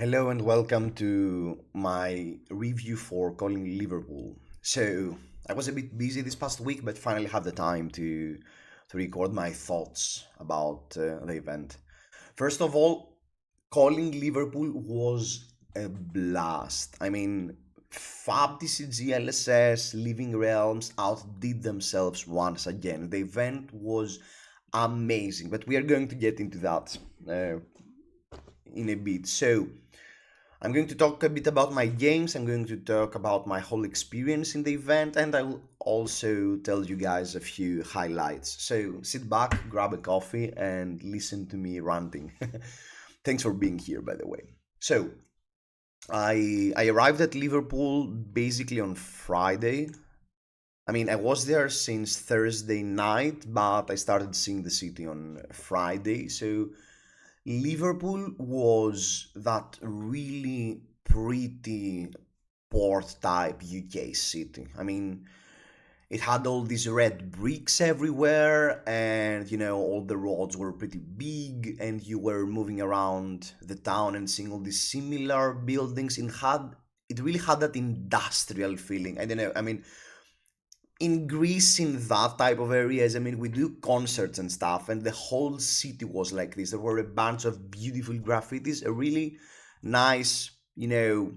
Hello and welcome to my review for Calling Liverpool. So, I was a bit busy this past week, but finally had the time to record my thoughts about the event. First of all, Calling Liverpool was a blast. I mean, Fab TCG LSS Living Realms outdid themselves once again. The event was amazing, but we are going to get into that uh, in a bit. So, I'm going to talk a bit about my games, I'm going to talk about my whole experience in the event, and I will also tell you guys a few highlights. So sit back, grab a coffee, and listen to me ranting. Thanks for being here, by the way. So, I arrived at Liverpool basically on Friday. I mean, I was there since Thursday night, but I started seeing the city on Friday. So Liverpool was that really pretty port type UK city. I mean, it had all these red bricks everywhere, and all the roads were pretty big, and you were moving around the town and seeing all these similar buildings. It really had that industrial feeling. I don't know. I mean, in Greece, in that type of areas, I mean, we do concerts and stuff, and the whole city was like this. There were a bunch of beautiful graffitis, a really nice, it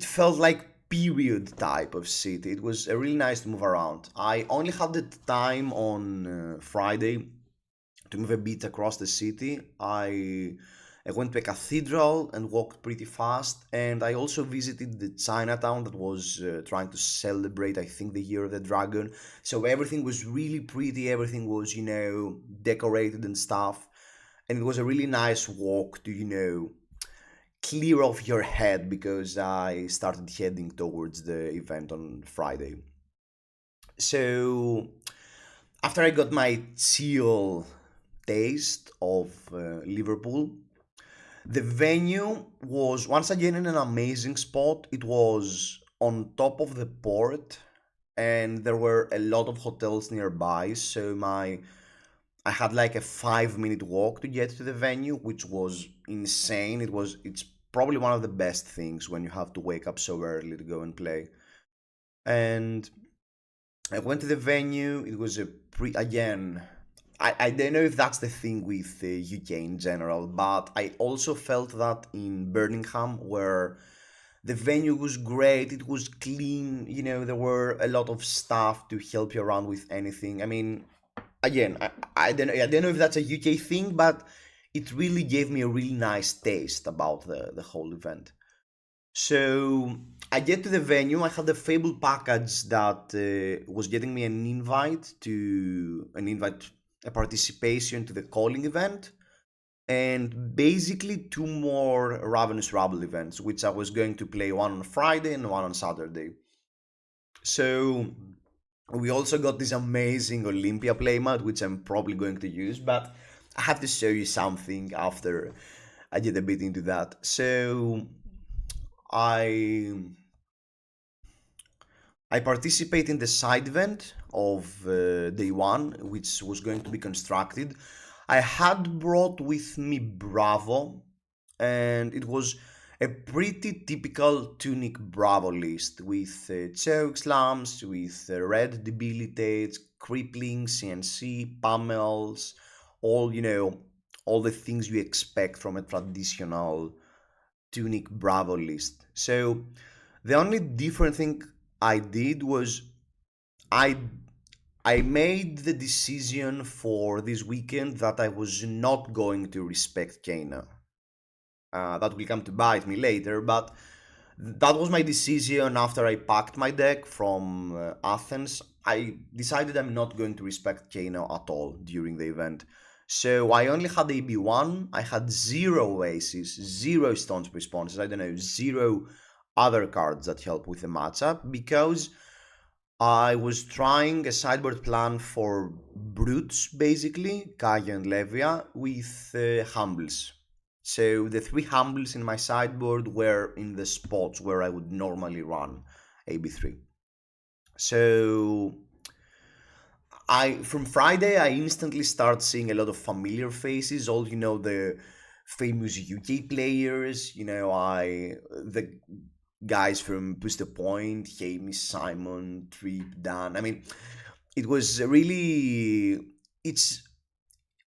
felt like period type of city. It was really nice to move around. I only had the time on Friday to move a bit across the city. I went to a cathedral and walked pretty fast, and I also visited the Chinatown that was trying to celebrate, I think, the Year of the Dragon. So everything was really pretty. Everything was, decorated and stuff, and it was a really nice walk to, clear off your head because I started heading towards the event on Friday. So after I got my chill taste of Liverpool, the venue was once again in an amazing spot. It was on top of the port, and there were a lot of hotels nearby. So I had like a 5 minute walk to get to the venue, which was insane. It's probably one of the best things when you have to wake up so early to go and play. And I went to the venue. It was a pre again. I don't know if that's the thing with the UK in general, but I also felt that in Birmingham, where the venue was great, it was clean, there were a lot of staff to help you around with anything. I mean, again, I don't know if that's a UK thing, but it really gave me a really nice taste about the whole event. So I get to the venue. I had a Fable package that was getting me a participation to the calling event, and basically two more Ravenous Rabble events, which I was going to play one on Friday and one on Saturday. So we also got this amazing Olympia playmat, which I'm probably going to use, but I have to show you something after I get a bit into that. So I I participate in the side event of day one, which was going to be constructed. I had brought with me Bravo, and it was a pretty typical Tunic Bravo list with choke slams, with red debilitates, crippling, CNC, pummels, all all the things you expect from a traditional Tunic Bravo list. So the only different thing I did was I I made the decision for this weekend that I was not going to respect Kana. That will come to bite me later, but that was my decision after I packed my deck from Athens. I decided I'm not going to respect Kano at all during the event. So I only had AB1, I had zero aces, zero stones responses, I don't know, zero other cards that help with the matchup because I was trying a sideboard plan for brutes, basically, Kaya and Levia, with humbles. So the three humbles in my sideboard were in the spots where I would normally run AB3. So I from Friday I instantly start seeing a lot of familiar faces, all the famous UK players. The guys from Push the Point, Hamish, Simon, Trip, Dan. I mean, it was really. It's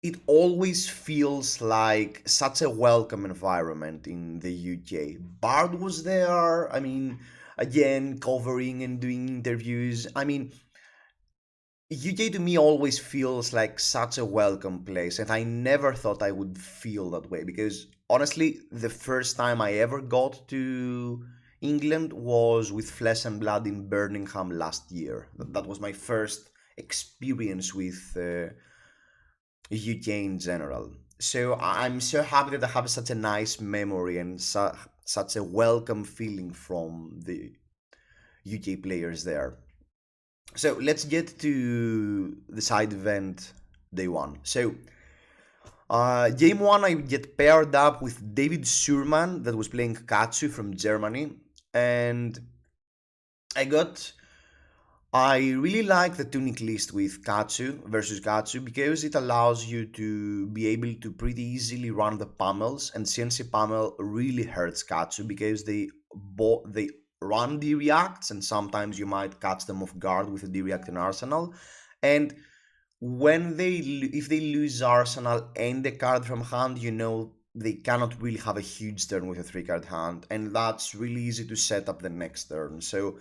it always feels like such a welcome environment in the UK. Bard was there. I mean, again, covering and doing interviews. I mean, UK to me always feels like such a welcome place, and I never thought I would feel that way because honestly, the first time I ever got to England was with Flesh and Blood in Birmingham last year. That was my first experience with UK in general. So I'm so happy that I have such a nice memory and such a welcome feeling from the UK players there. So let's get to the side event day one. So game one, I get paired up with David Schurman that was playing Katsu from Germany, and I got I really like the tunic list with Katsu versus Katsu because it allows you to be able to pretty easily run the pummels, and CNC pummel really hurts Katsu because they run D reacts, and sometimes you might catch them off guard with a D react in Arsenal. And if they lose Arsenal and the card from hand, they cannot really have a huge turn with a three card hand, and that's really easy to set up the next turn. So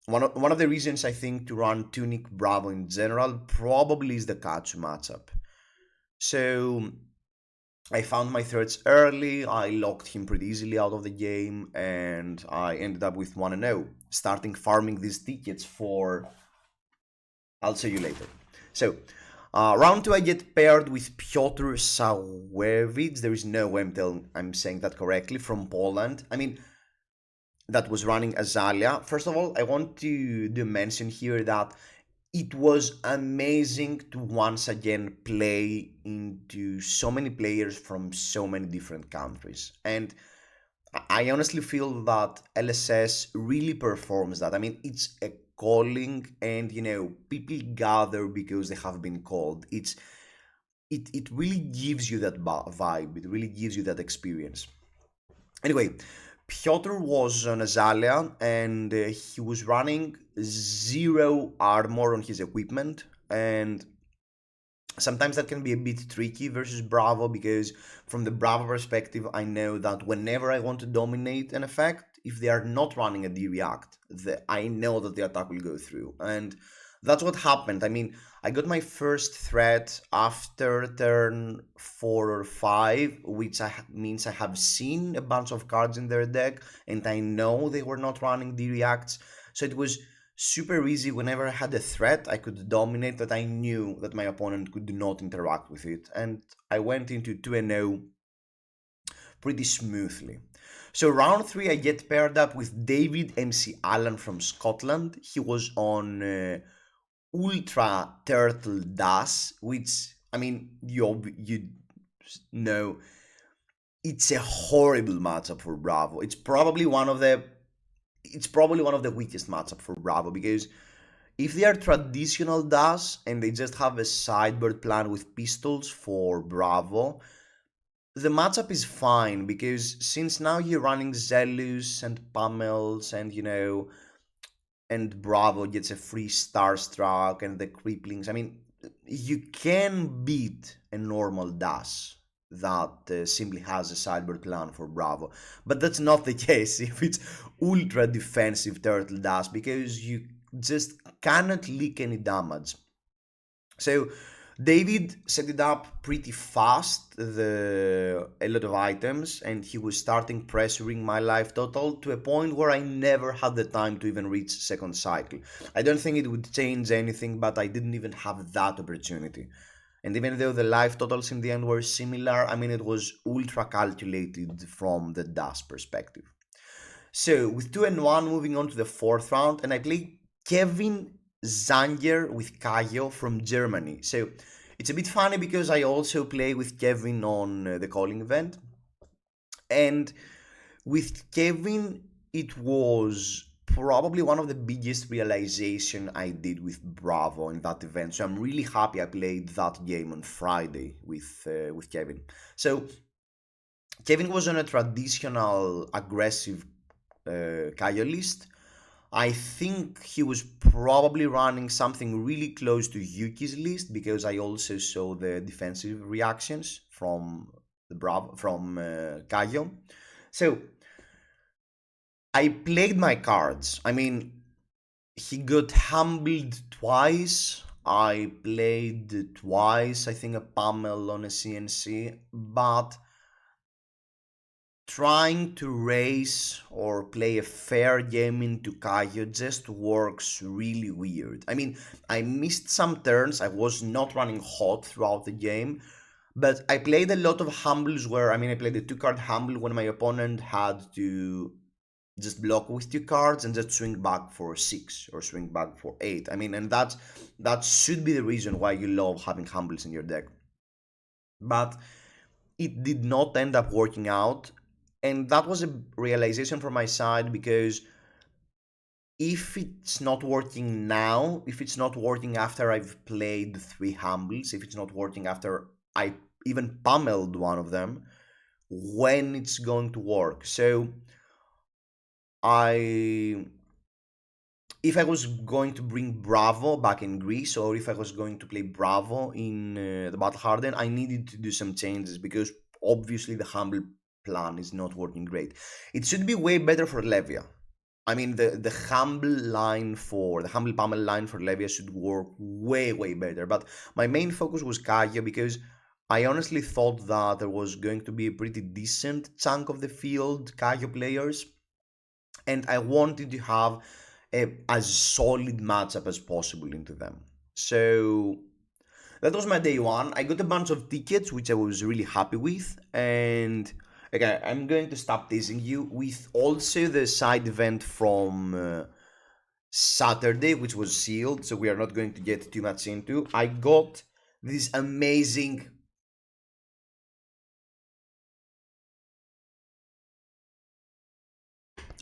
one of the reasons I think to run Tunic Bravo in general probably is the Katsu matchup. So I found my threats early, I locked him pretty easily out of the game, and I ended up with 1 0, starting farming these tickets for. I'll see you later. So, round 2, I get paired with Piotr Sawewicz. There is no way I'm saying that correctly, from Poland. I mean, that was running Azalea. First of all, I want to do mention here that it was amazing to once again play into so many players from so many different countries. And I honestly feel that LSS really performs that. I mean, it's a calling, and people gather because they have been called. It really gives you that vibe. It really gives you that experience. Anyway, Piotr was on Azalea, and he was running zero armor on his equipment, and sometimes that can be a bit tricky versus Bravo because from the Bravo perspective, I know that whenever I want to dominate an effect, if they are not running a D-React, I know that the attack will go through. And that's what happened. I mean, I got my first threat after turn 4 or 5, which means I have seen a bunch of cards in their deck, and I know they were not running D-Reacts. So it was super easy. Whenever I had a threat I could dominate, that I knew that my opponent could not interact with it, and I went into 2-0 pretty smoothly. So round 3, I get paired up with David MC Allen from Scotland. He was on Ultra Turtle Das, which, I mean, you know, it's a horrible matchup for Bravo. It's probably one of the weakest matchup for Bravo because if they are traditional DAS and they just have a sideboard plan with pistols for Bravo, the matchup is fine because since now you're running Zealous and Pummels, and Bravo gets a free Starstruck and the Creeplings. I mean, you can beat a normal DAS that simply has a sideboard plan for Bravo. But that's not the case if it's ultra defensive Turtle DAS because you just cannot leak any damage. So David set it up pretty fast, a lot of items, and he was starting pressuring my life total to a point where I never had the time to even reach second cycle. I don't think it would change anything, but I didn't even have that opportunity. And even though the life totals in the end were similar, I mean, it was ultra calculated from the DAS perspective. So with 2-1, moving on to the fourth round, and I played Kevin Zanger with Kayo from Germany. So it's a bit funny because I also play with Kevin on the calling event, and with Kevin, it was probably one of the biggest realization I did with Bravo in that event. So I'm really happy I played that game on Friday with Kevin. So Kevin was on a traditional aggressive Kaio list. I think he was probably running something really close to Yuki's list because I also saw the defensive reactions from the Bravo from Kaio. So I played my cards. I mean, he got humbled twice. I played twice, I think a Pummel on a CNC, but trying to race or play a fair game into Kaio just works really weird. I mean, I missed some turns, I was not running hot throughout the game, but I played a lot of humbles where, I mean, I played a two card humble when my opponent had to just block with two cards and just swing back for six or swing back for eight. I mean, and that should be the reason why you love having humbles in your deck. But it did not end up working out, and that was a realization from my side because if it's not working now, if it's not working after I've played three humbles, if it's not working after I even pummeled one of them, when it's going to work. So I if I was going to bring Bravo back in Greece, or if I was going to play Bravo in the Battle Harden, I needed to do some changes because obviously the humble plan is not working great. It should be way better for Levia. I mean, the humble pummel line for Levia should work way better. But my main focus was Kaio because I honestly thought that there was going to be a pretty decent chunk of the field Kaio players, and I wanted to have as solid matchup as possible into them. So that was my day one. I got a bunch of tickets, which I was really happy with, and okay, I'm going to stop teasing you with also the side event from Saturday, which was sealed, so we are not going to get too much into. I got this amazing.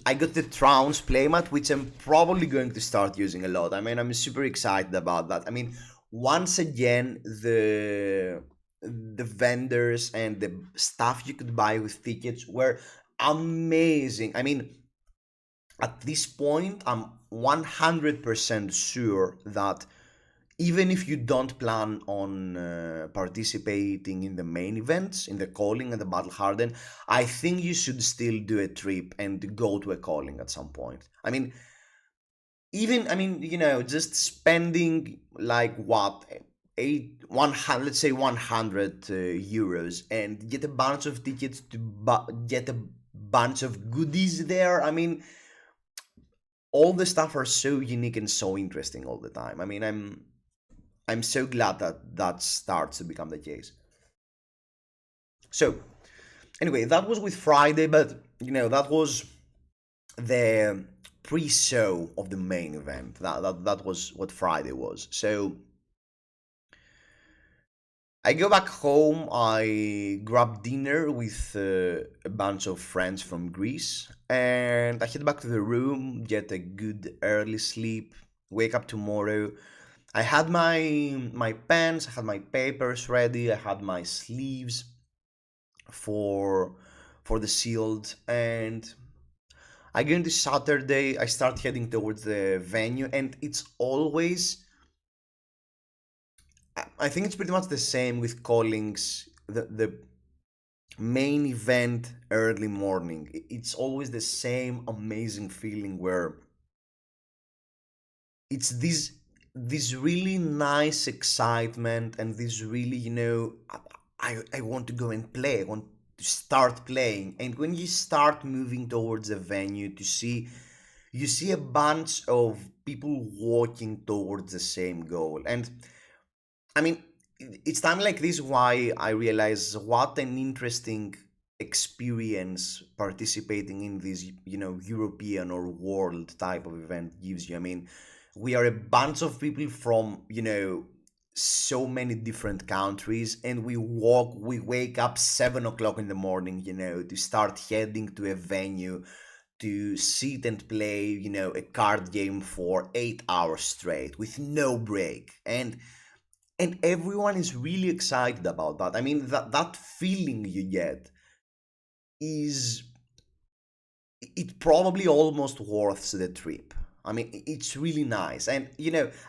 I got the Trounce playmat, which I'm probably going to start using a lot. I mean, I'm super excited about that. I mean, once again, the vendors and the stuff you could buy with tickets were amazing. I mean, at this point, I'm 100% sure that even if you don't plan on participating in the main events, in the calling and the battle harden, I think you should still do a trip and go to a calling at some point. I mean, even I mean, just spending like what, 100, let's say 100 euros, and get a bunch of tickets to get a bunch of goodies there. I mean, all the stuff are so unique and so interesting all the time. I mean, I'm so glad that that starts to become the case. So, anyway, that was with Friday, but that was the pre-show of the main event. That was what Friday was. So, I go back home, I grab dinner with a bunch of friends from Greece, and I head back to the room, get a good early sleep, wake up tomorrow. I had my pens, I had my papers ready, I had my sleeves for for the sealed, and I go into Saturday, I start heading towards the venue, and it's always I think it's pretty much the same with callings. The main event early morning, it's always the same amazing feeling where it's this really nice excitement and this really, I want to go and play, I want to start playing. And when you start moving towards a venue to see, you see a bunch of people walking towards the same goal. And I mean, it's time like this why I realize what an interesting experience participating in this, European or world type of event gives you. I mean, we are a bunch of people from, so many different countries, and we wake up 7 o'clock in the morning, to start heading to a venue to sit and play, a card game for 8 hours straight with no break. And everyone is really excited about that. I mean, that feeling you get, is it probably almost worth the trip. I mean, it's really nice, and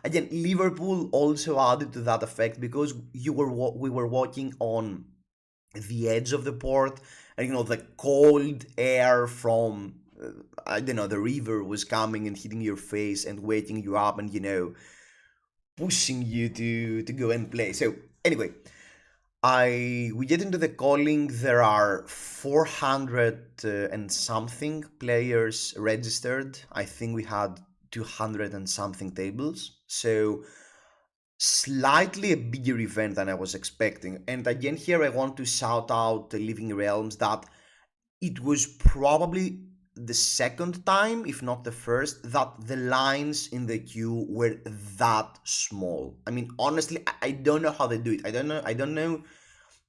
again, Liverpool also added to that effect because we were walking on the edge of the port, and the cold air from I don't know, the river was coming and hitting your face and waking you up, and pushing you to go and play. So anyway, I we get into the calling. There are 400 and something players registered. I think we had 200 and something tables. So slightly a bigger event than I was expecting. And again, here I want to shout out the Living Realms that it was probably the second time, if not the first, that the lines in the queue were that small. I mean, honestly, I don't know how they do it. I don't know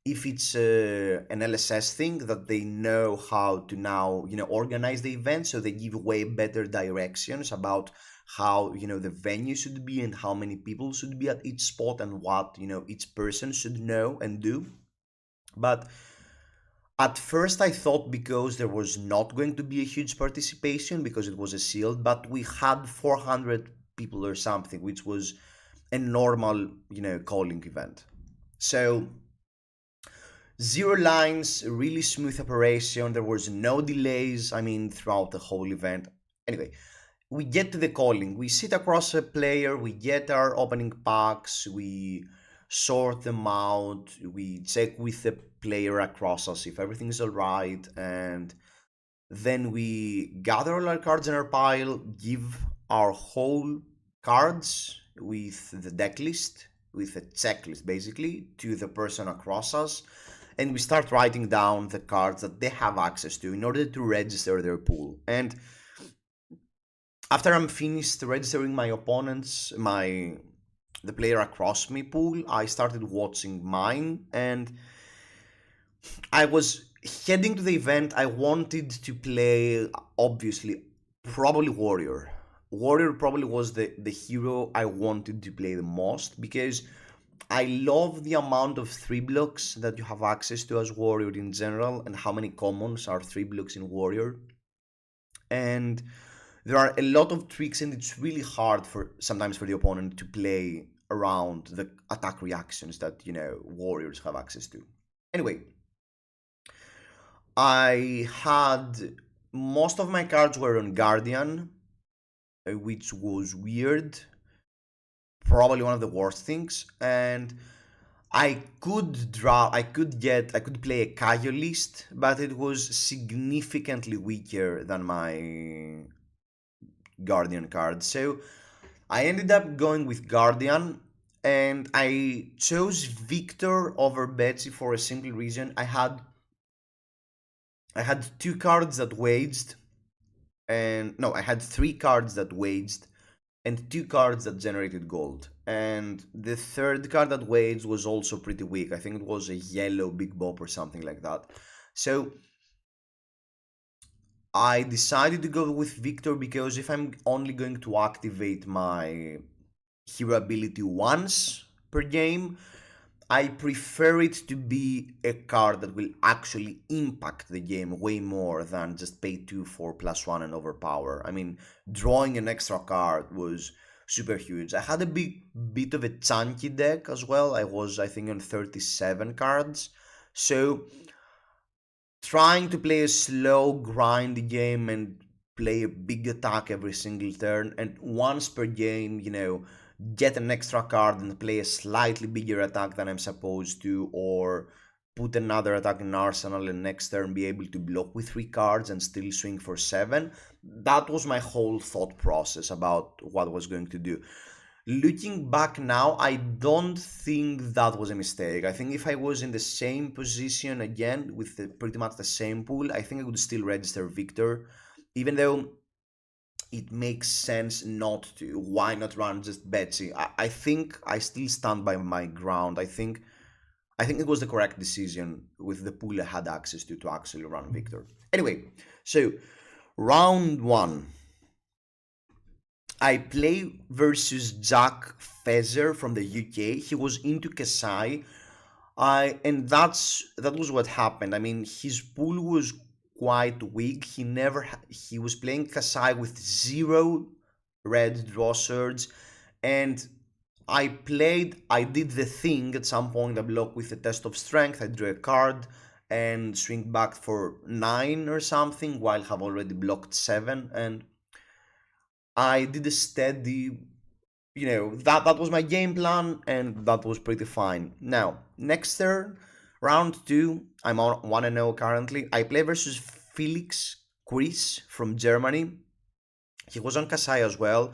if it's an LSS thing that they know how to now organize the event, so they give way better directions about how the venue should be and how many people should be at each spot and what each person should know and do. But at first I thought because there was not going to be a huge participation because it was a sealed, but we had 400 people or something, which was a normal calling event. So zero lines, really smooth operation. There was no delays, I mean, throughout the whole event. Anyway, we get to the calling. We sit across a player, we get our opening packs, we sort them out, we check with the player across us if everything's alright, and then we gather all our cards in our pile, give our whole cards with the deck list, with a checklist basically, to the person across us, and we start writing down the cards that they have access to in order to register their pool. And after I'm finished registering my opponents, the player across me pool, I started watching mine, and I was heading to the event. I wanted to play, obviously, probably Warrior. Warrior probably was the hero I wanted to play the most because I love the amount of three blocks that you have access to as Warrior in general, and how many commons are three blocks in Warrior. And there are a lot of tricks, and it's really hard for sometimes for the opponent to play around the attack reactions that warriors have access to. Anyway, I had most of my cards were on Guardian, which was weird, probably one of the worst things. And I could play a Kaio list, but it was significantly weaker than my Guardian card. So I ended up going with Guardian, and I chose Victor over Betsy for a simple reason. I had two cards that waged, and no, I had three cards that waged and two cards that generated gold. And the third card that waged was also pretty weak. I think it was a yellow Big Bop or something like that. So I decided to go with Victor because if I'm only going to activate my hero ability once per game, I prefer it to be a card that will actually impact the game way more than just pay 2 for +1 and overpower. I mean, drawing an extra card was super huge. I had a big bit of a chunky deck as well. I was, I think, on 37 cards. So trying to play a slow grind game and play a big attack every single turn, and once per game, get an extra card and play a slightly bigger attack than I'm supposed to, or put another attack in arsenal and next turn be able to block with 3 cards and still swing for 7. That was my whole thought process about what I was going to do. Looking back now, I don't think that was a mistake. I think if I was in the same position again with pretty much the same pool, I think I would still register Victor, even though it makes sense not to. Why not run just Betsy? I think I still stand by my ground. I think it was the correct decision with the pool I had access to actually run Victor. Anyway, so round one. I play versus Jack Fezer from the UK. He was into Kasai. That was what happened. I mean, his pool was quite weak. He was playing Kasai with zero red draw swords, and I did the thing at some point. I blocked with a test of strength. I drew a card and swing back for 9 or something while have already blocked 7, and I did a steady, that was my game plan, and that was pretty fine. Now, next turn, round 2, I'm on 1-0 currently. I play versus Felix Chris from Germany. He was on Kasai as well,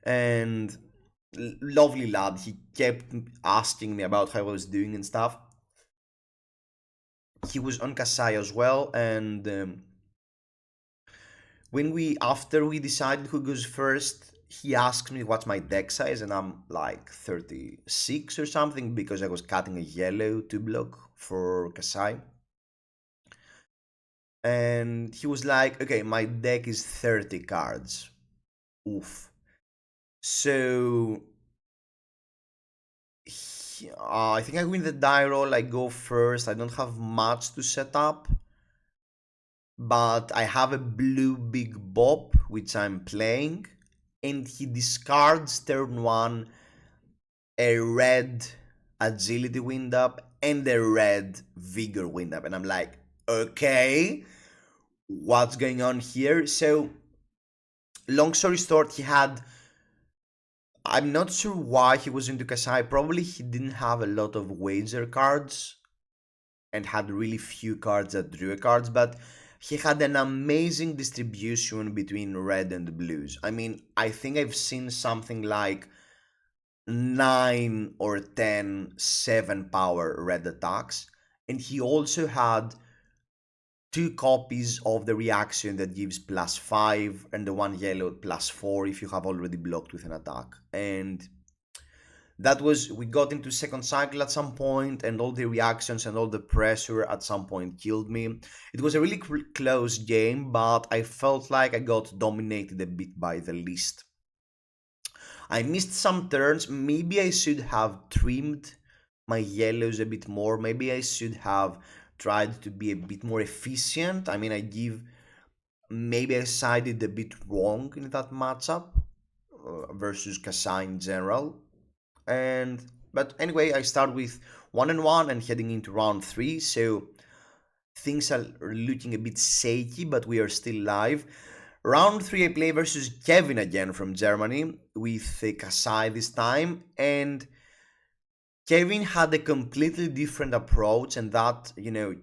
and lovely lad. He kept asking me about how I was doing and stuff. He was on Kasai as well, and after we decided who goes first, he asked me what's my deck size, and I'm like 36 or something because I was cutting a yellow to block for Kasai. And he was like, okay, my deck is 30 cards. Oof. So I think I win the die roll. I go first. I don't have much to set up, but I have a blue big bop which I'm playing, and he discards turn 1 a red agility wind up and a red vigor wind up, and I'm like, okay, what's going on here? So long story short, I'm not sure why he was into Kasai. Probably he didn't have a lot of wager cards and had really few cards that drew cards, but he had an amazing distribution between red and blues. I mean, I think I've seen something like 9 or 10 7 power red attacks, and he also had 2 copies of the reaction that gives +5 and the one yellow +4 if you have already blocked with an attack. And we got into second cycle at some point, and all the reactions and all the pressure at some point killed me. It was a really close game, but I felt like I got dominated a bit by the list. I missed some turns. Maybe I should have trimmed my yellows a bit more. Maybe I should have tried to be a bit more efficient. I mean, maybe I sided a bit wrong in that matchup versus Kasai in general. But anyway, I start with 1-1 and heading into round 3, so things are looking a bit shaky, but we are still live. Round 3, I play versus Kevin again from Germany with Kasai this time, and Kevin had a completely different approach, and that,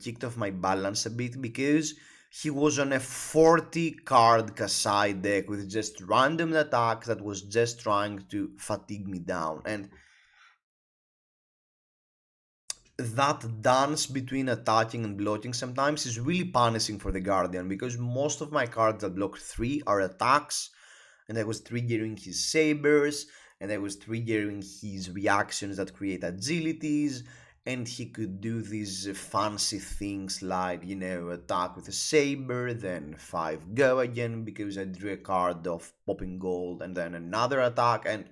kicked off my balance a bit because he was on a 40 card Kasai deck with just random attacks that was just trying to fatigue me down. And that dance between attacking and blocking sometimes is really punishing for the Guardian, because most of my cards that block 3 are attacks, and I was triggering his sabers, and I was triggering his reactions that create agilities, and he could do these fancy things like, attack with a saber, then 5 go again because I drew a card of popping gold, and then another attack, and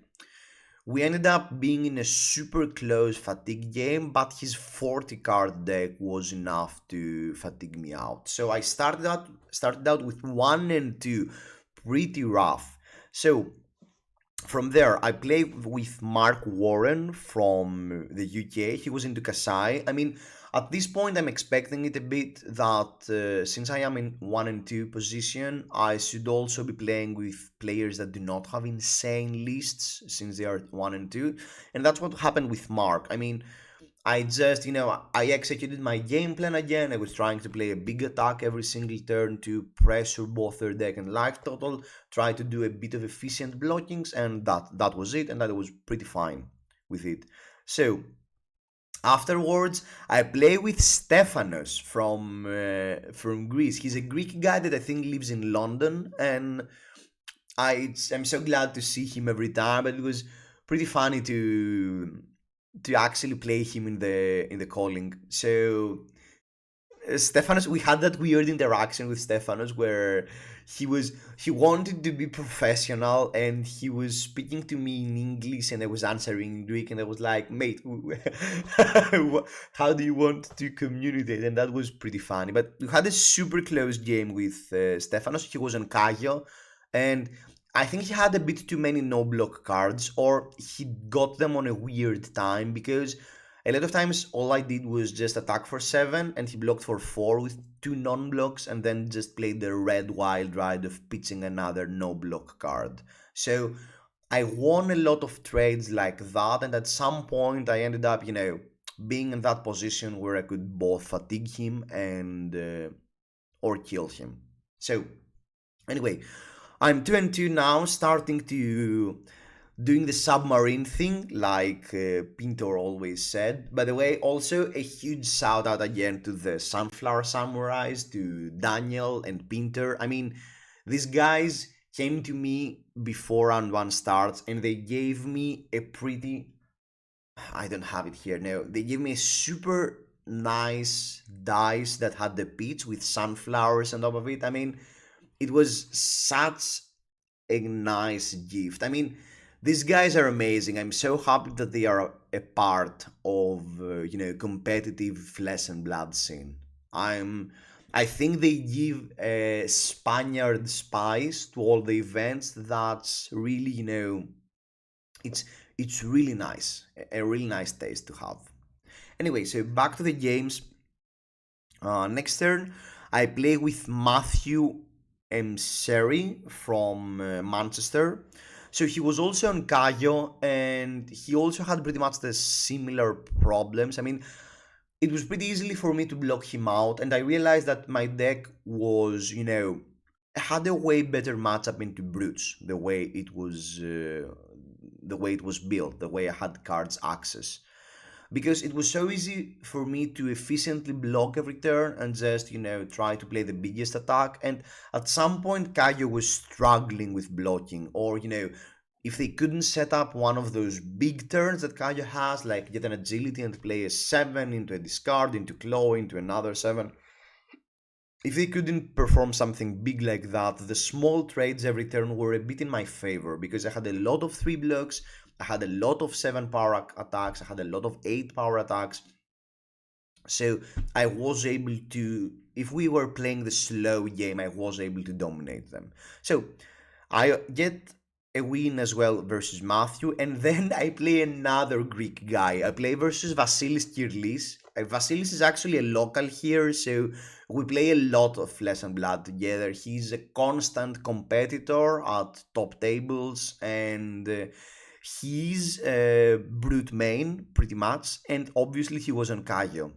we ended up being in a super close fatigue game, but his 40 card deck was enough to fatigue me out. So I started out with 1 and 2, pretty rough. So from there, I played with Mark Warren from the UK. He was into Kasai. I mean, at this point, I'm expecting it a bit that since I am in 1 and 2 position, I should also be playing with players that do not have insane lists since they are 1 and 2. And that's what happened with Mark. I mean, I executed my game plan again. I was trying to play a big attack every single turn to pressure both their deck and life total, try to do a bit of efficient blockings, and that was it, and that was pretty fine with it. So afterwards, I play with Stefanos from Greece. He's a Greek guy that I think lives in London, and I'm so glad to see him every time. But it was pretty funny to actually play him in the calling. So Stefanos, we had that weird interaction with Stefanos where he wanted to be professional and he was speaking to me in English and I was answering in Greek and I was like, mate, how do you want to communicate? And that was pretty funny. But we had a super close game with Stefanos. He was on Kajo and I think he had a bit too many no block cards, or he got them on a weird time because a lot of times all I did was just attack for 7 and he blocked for 4 with 2 non blocks and then just played the red wild ride of pitching another no block card. So I won a lot of trades like that, and at some point I ended up, being in that position where I could both fatigue him and or kill him. So anyway, I'm 2 and 2 now, starting to doing the submarine thing, like Pintor always said. By the way, also a huge shout out again to the Sunflower Samurais, to Daniel and Pintor. I mean, these guys came to me before round one starts and they gave me a pretty. I don't have it here now. They gave me a super nice dice that had the pitch with sunflowers on top of it. I mean, it was such a nice gift. I mean, these guys are amazing. I'm so happy that they are a part of competitive flesh and blood scene. I'm. I think they give a Spaniard spice to all the events. That's really it's it's really nice, a really nice taste to have. Anyway, so back to the games. Next turn, I play with Matthew Seri from Manchester. So he was also on Kayo, and he also had pretty much the similar problems. I mean, it was pretty easily for me to block him out, and I realized that my deck was, had a way better matchup into brutes. The way it was built, the way I had cards access, because it was so easy for me to efficiently block every turn and just try to play the biggest attack. And at some point Kayo was struggling with blocking, or if they couldn't set up one of those big turns that Kayo has, like get an agility and play a 7 into a discard, into claw, into another 7, if they couldn't perform something big like that, the small trades every turn were a bit in my favor because I had a lot of 3 blocks, I had a lot of 7 power attacks, I had a lot of 8 power attacks. So I was able to, if we were playing the slow game, I was able to dominate them. So I get a win as well versus Matthew, and then I play another Greek guy. I play versus Vasilis Kirlis. Vasilis is actually a local here, so we play a lot of Flesh and Blood together. He's a constant competitor at top tables, and he's brute main pretty much, and obviously he was on Kayo.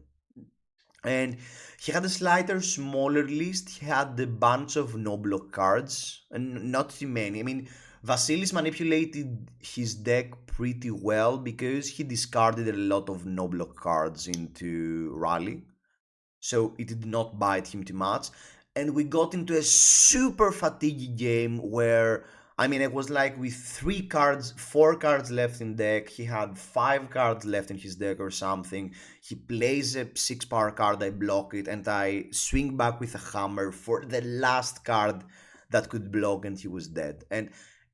And he had a slighter, smaller list. He had a bunch of no block cards, and not too many. I mean, Vasilis manipulated his deck pretty well because he discarded a lot of no block cards into Rally, so it did not bite him too much. And we got into a super fatiguing game where, I mean, it was like with 3 cards, 4 cards left in deck. He had 5 cards left in his deck or something. He plays a 6 power card, I block it, and I swing back with a hammer for the last card that could block, and he was dead. And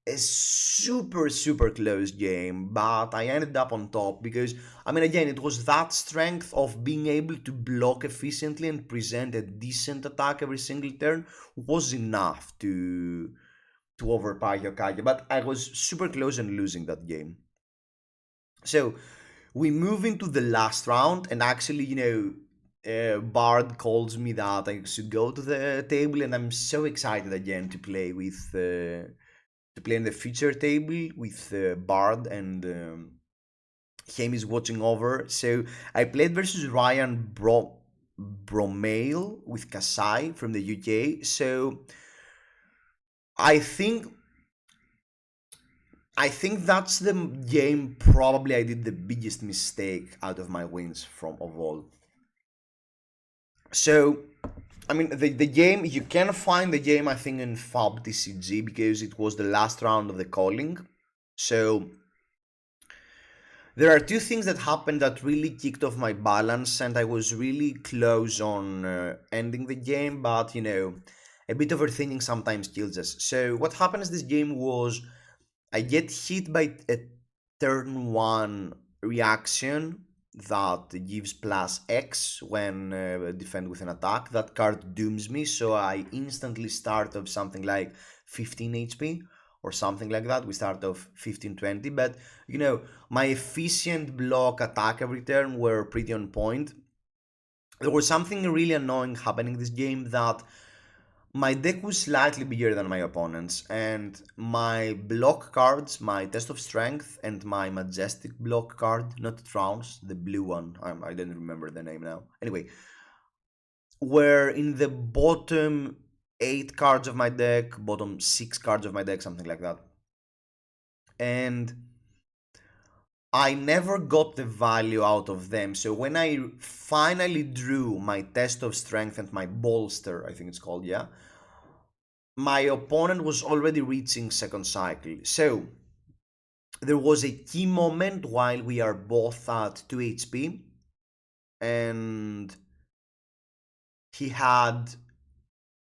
a super, super close game, but I ended up on top because, I mean, again, it was that strength of being able to block efficiently and present a decent attack every single turn was enough to overpower Yokaja, but I was super close and losing that game. So we move into the last round, and actually, Bard calls me that I should go to the table, and I'm so excited again to play to play in the feature table with Bard, and Haim is watching over. So I played versus Ryan Bromale with Kasai from the UK. So I think I think that's the game probably I did the biggest mistake out of my wins from of all. So, I mean, the game, you can find the game, I think, in Fab TCG because it was the last round of the calling. So, There are two things that happened that really kicked off my balance, and I was really close on ending the game, but a bit overthinking sometimes kills us. So, what happened in this game was I get hit by a turn one reaction that gives plus X when defend with an attack. That card dooms me, so I instantly start of something like 15 HP or something like that. We start off 15-20, but my efficient block attack every turn were pretty on point. There was something really annoying happening this game that my deck was slightly bigger than my opponent's, and my block cards, my Test of Strength, and my Majestic block card, not Trounce, the blue one, I don't remember the name now. Anyway, were in the bottom 8 cards of my deck, bottom 6 cards of my deck, something like that. And I never got the value out of them. So when I finally drew my Test of Strength and my Bolster, I think it's called, yeah, my opponent was already reaching second cycle. So there was a key moment while we are both at 2 HP, and he had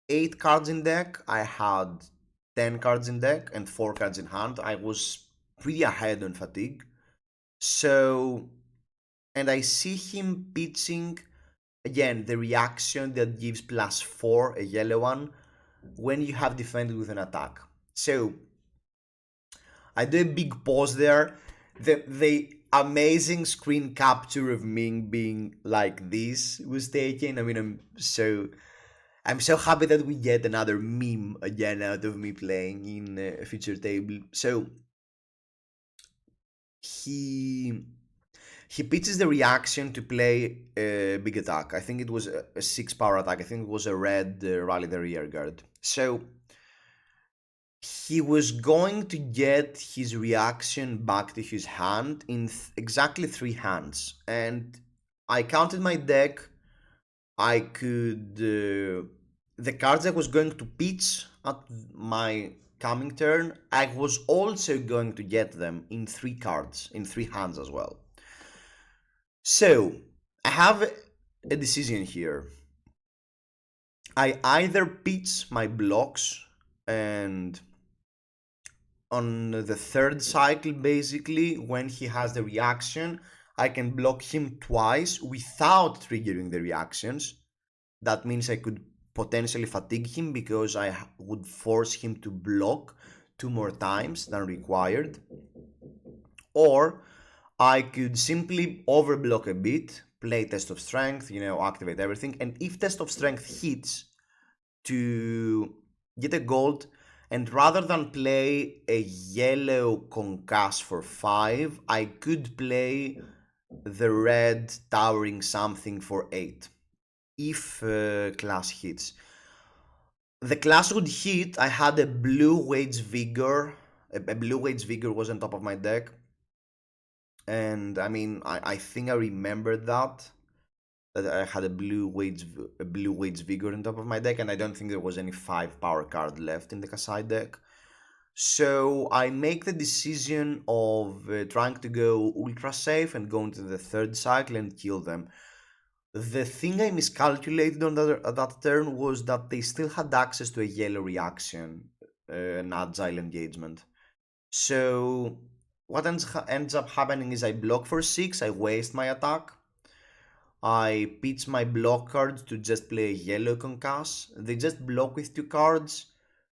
8 cards in deck, I had 10 cards in deck and 4 cards in hand. I was pretty ahead on fatigue. So, and I see him pitching again the reaction that gives +4, a yellow one, when you have defended with an attack. So I do a big pause there. The amazing screen capture of me being like this was taken. I mean, I'm so happy that we get another meme again out of me playing in a feature table. So he he pitches the reaction to play a big attack. I think it was a 6 power attack. I think it was a red rally the rear guard. So he was going to get his reaction back to his hand in exactly 3 hands. And I counted my deck. I could. The cards I was going to pitch at my coming turn, I was also going to get them in 3 cards, in 3 hands as well. So I have a decision here. I either pitch my blocks and on the third cycle, basically, when he has the reaction, I can block him twice without triggering the reactions. That means I could potentially fatigue him because I would force him to block 2 more times than required. Or I could simply overblock a bit, play Test of Strength, activate everything, and if Test of Strength hits, to get a gold, and rather than play a yellow concuss for 5, I could play the red towering something for 8 if class hits. The class would hit. I had a blue Wage Vigor. A blue Wage Vigor was on top of my deck, and I mean, I think I remembered that I had a blue Wage Vigor on top of my deck, and I don't think there was any 5 power card left in the Kasai deck. So I make the decision of trying to go ultra safe and go into the third cycle and kill them. The thing I miscalculated on that turn was that they still had access to a yellow reaction, an agile engagement. So what ends up happening is I block for 6, I waste my attack. I pitch my block cards to just play a yellow concuss. They just block with 2 cards,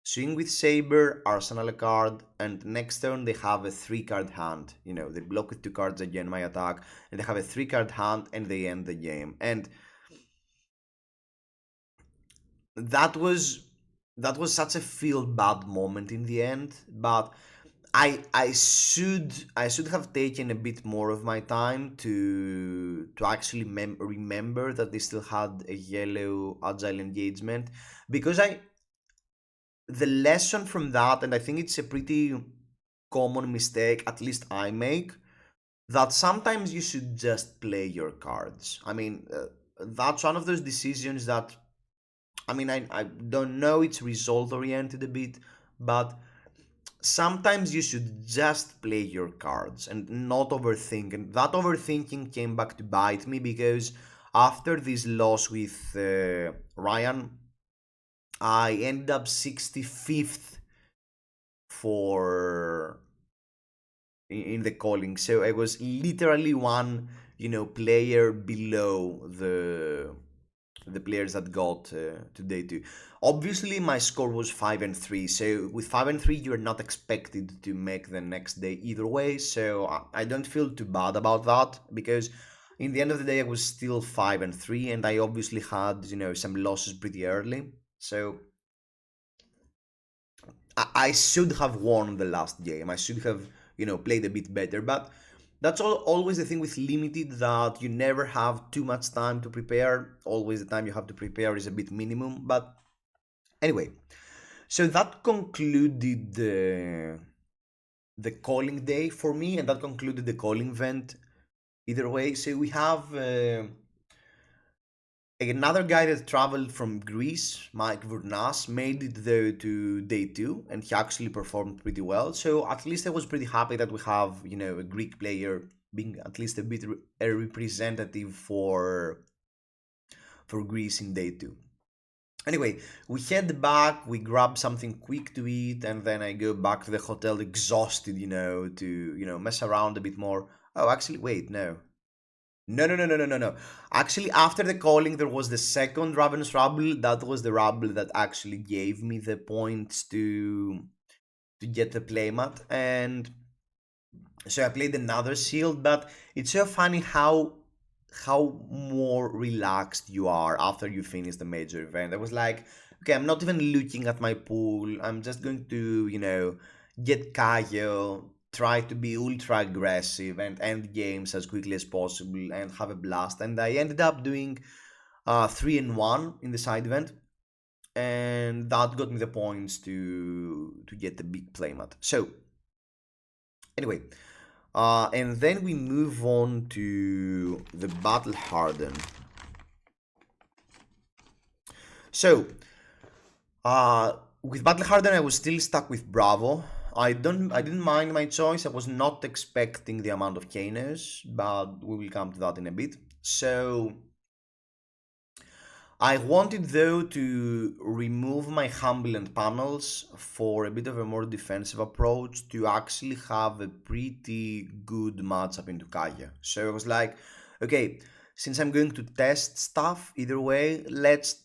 swing with Saber, arsenal a card, and next turn they have a 3 card hand. They block with 2 cards again my attack, and they have a 3 card hand, and they end the game. And that was that was such a feel bad moment in the end, but I should have taken a bit more of my time to actually remember that they still had a yellow agile engagement, because the lesson from that, and I think it's a pretty common mistake, at least I make, that sometimes you should just play your cards. I mean, that's one of those decisions that, I mean, I don't know, it's result oriented a bit, but sometimes you should just play your cards and not overthink. And that overthinking came back to bite me because after this loss with Ryan, I ended up 65th for in the calling. So I was literally one, player below the players that got to day two. Obviously, my score was 5-3. So with 5-3, you're not expected to make the next day either way. So I don't feel too bad about that because in the end of the day, I was still 5-3, and I obviously had some losses pretty early. So I should have won the last game. I should have, played a bit better. But that's always the thing with limited, that you never have too much time to prepare. Always the time you have to prepare is a bit minimum. But anyway, so that concluded the calling day for me, and that concluded the calling event. Either way, so we have another guy that traveled from Greece, Mike Vurnas, made it there to day two, and he actually performed pretty well. So at least I was pretty happy that we have, a Greek player being at least a bit a representative for Greece in day two. Anyway, we head back, we grab something quick to eat, and then I go back to the hotel exhausted, to mess around a bit more. Oh, actually, wait, no. No, no, no, no, no, no, no. Actually, after the calling, there was the second Ravenous Rabble. That was the Rabble that actually gave me the points to get the playmat. And so I played another shield, but it's so funny how more relaxed you are after you finish the major event. I was like, okay, I'm not even looking at my pool. I'm just going to, get Kayo, try to be ultra aggressive and end games as quickly as possible and have a blast. And I ended up doing 3-1 in the side event, and that got me the points to get the big playmat. So anyway, and then we move on to the Battle Harden. So, with Battle Harden, I was still stuck with Bravo. I didn't mind my choice. I was not expecting the amount of Kanos, but we will come to that in a bit. So, I wanted though to remove my Humbleland panels for a bit of a more defensive approach to actually have a pretty good matchup into Kaya. So I was like, okay, since I'm going to test stuff either way, let's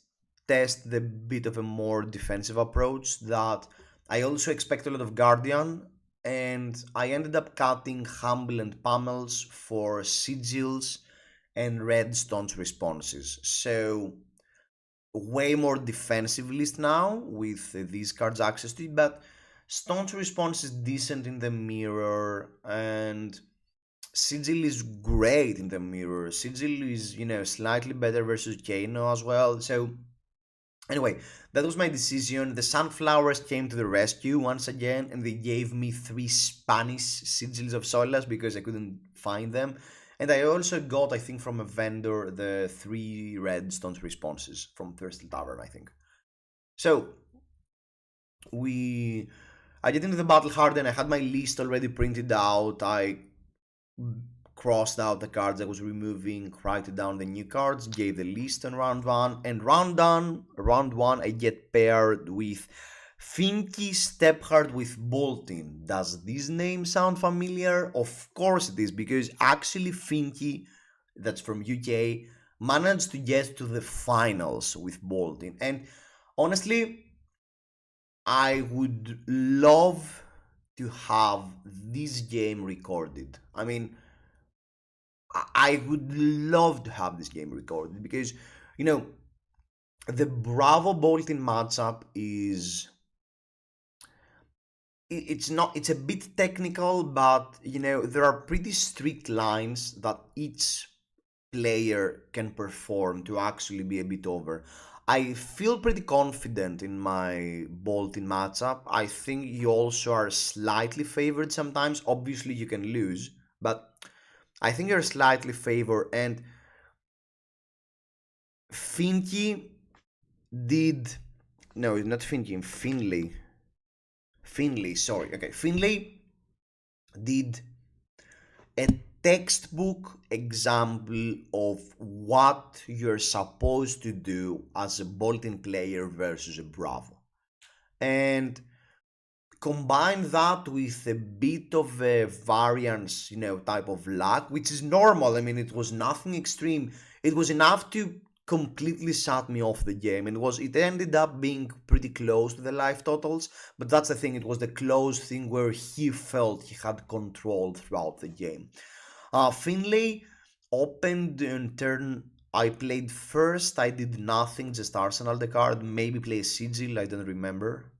test the bit of a more defensive approach that I also expect a lot of Guardian, and I ended up cutting Humbleland panels for sigils and redstone's responses. So way more defensive list now with these cards access to it, but Stone's response is decent in the mirror, and Sigil is great in the mirror. Sigil is, slightly better versus Kano as well. So anyway, that was my decision. The Sunflowers came to the rescue once again, and they gave me 3 Spanish Sigils of Solas because I couldn't find them. And I also got, I think, from a vendor, the 3 Redstones responses from Thirsty Tavern, I think. So, we. I get into the Battle Harden. I had my list already printed out. I crossed out the cards I was removing, write down the new cards, gave the list on round one, and round one, I get paired with Finky Stephard with Boltin. Does this name sound familiar? Of course it is, because actually Finky, that's from UK, managed to get to the finals with Boltin. And honestly, I would love to have this game recorded. I mean, I would love to have this game recorded because, you know, the Bravo Bolton matchup is it's not it's a bit technical, but there are pretty strict lines that each player can perform to actually be a bit over. I feel pretty confident in my Bolton matchup. I think you also are slightly favored sometimes. Obviously, you can lose, but I think you're slightly favored. And Finky did. No, not Finky, Finley. Finley, sorry. Okay, Finley did a textbook example of what you're supposed to do as a Bolton player versus a Bravo. And combine that with a bit of a variance, type of luck, which is normal. I mean, it was nothing extreme. It was enough to completely shut me off the game, and it ended up being pretty close to the life totals. But that's the thing, it was the close thing where he felt he had control throughout the game. Finlay opened in turn. I played first. I did nothing, just Arsenal the card, maybe play Sigil, I don't remember.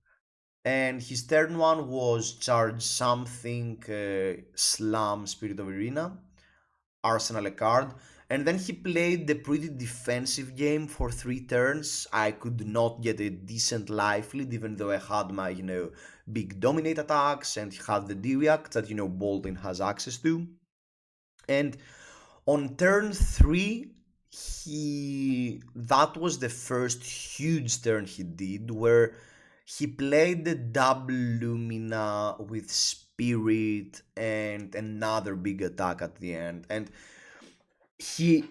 And his third one was charge something, slam Spirit of Arena, Arsenal a card. And then he played the pretty defensive game for 3 turns. I could not get a decent life lead, even though I had my, big dominate attacks and he had the D-React that, Bolton has access to. And on turn 3, that was the first huge turn he did, where he played the double Lumina with Spirit and another big attack at the end. And he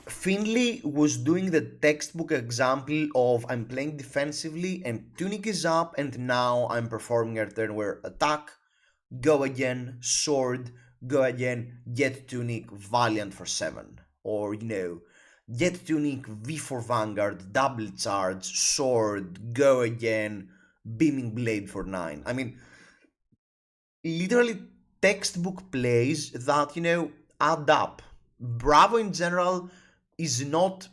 Finley was doing the textbook example of I'm playing defensively and Tunic is up, and now I'm performing a turn where attack, go again, sword, go again, get Tunic, Valiant for 7. Or, get Tunic, V for Vanguard, double charge, sword, go again, Beaming Blade for 9. I mean, literally textbook plays that, add up. Bravo in general is not